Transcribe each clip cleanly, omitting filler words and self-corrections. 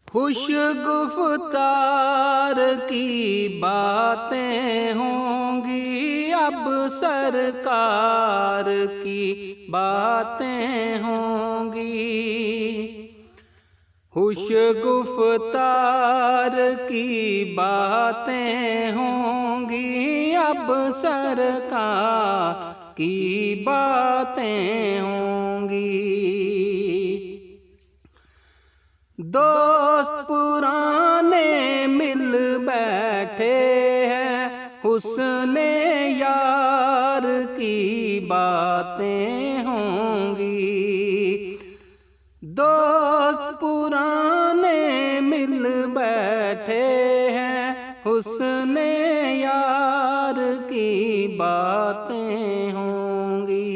खुश गुफ्तार की बातें होंगी, अब सरकार की बातें होंगी। खुश गुफ्तार की बातें होंगी, अब सरकार की बातें होंगी। दोस्त पुराने मिल बैठे हैं, हुस्ने यार की बातें होंगी। दोस्त पुराने मिल बैठे हैं, हुस्ने यार की बातें होंगी।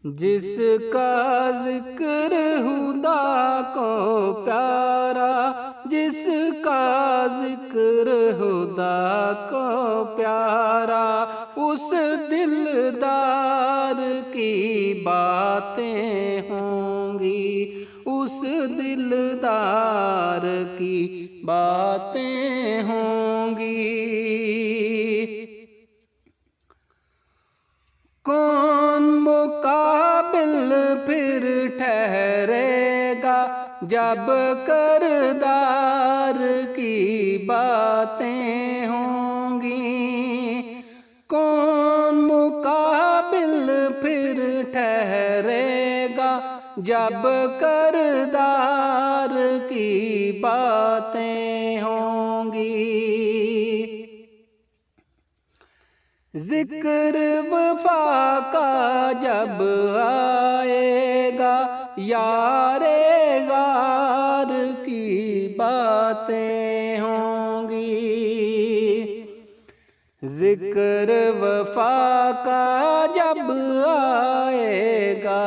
जिसका जिक्र खुदा को प्यारा, जिसका जिक्र खुदा को प्यारा, उस दिलदार की बातें होंगी, उस दिलदार की बातें होंगी। कौन मुकाबिल फिर ठहरेगा, जब करदार की बातें होंगी। कौन मुकाबिल फिर ठहरेगा, जब करदार की बातें होंगी। जिक्र वफा का जब आएगा, यारे गार की बातें होंगी। जिक्र वफा का जब आएगा,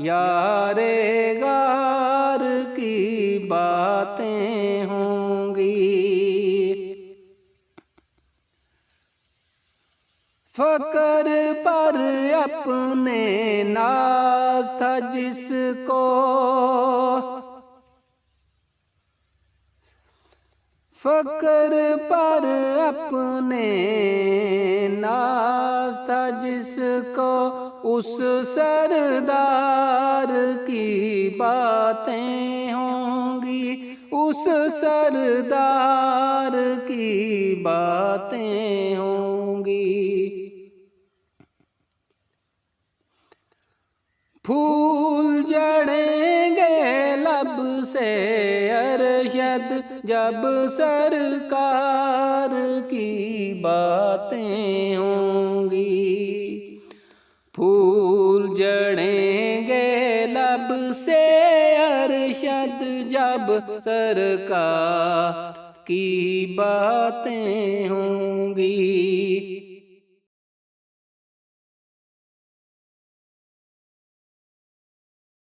यारे गार की बातें होंगी। फकर पर अपने नाज था जिसको, फकर पर अपने नाज था जिसको, उस सरदार की बातें होंगी, उस सरदार की बातें होंगी। फूल जड़ेंगे लब से अरशद, जब सरकार की बातें होंगी। फूल जड़ेंगे लब से अरशद, जब सरकार की बातें होंगी।